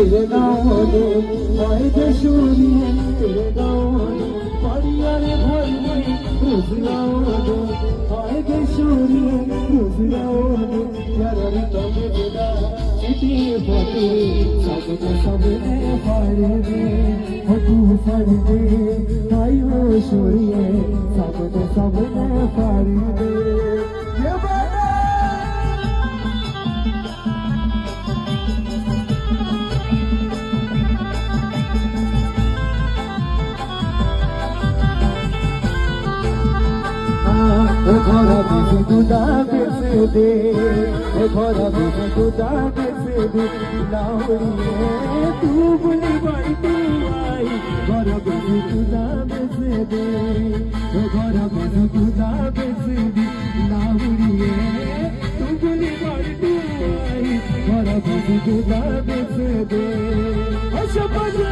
तेरे गाँव दे आए दे शोरिए तेरे गाँव दे पाड़िया रे भाई में रोजगाओ दे आए दे शोरिए रोजगाओ दे यार रे तबे बेदा चिट्ठी पाते सब ने फाड़े दे तू फाड़ दे आई वो शोरिए सब ने फाड़ दे ये घोड़ा भी दूधा बेच दे घोड़ा भी दूधा बेच दे लाउड़िए तू बोली बाई तू आई घोड़ा भी दूधा बेच दे घोड़ा भी दूधा बेच दे लाउड़िए तू बोली बाई तू आई घोड़ा भी दूधा बेच दे अच्छा बजे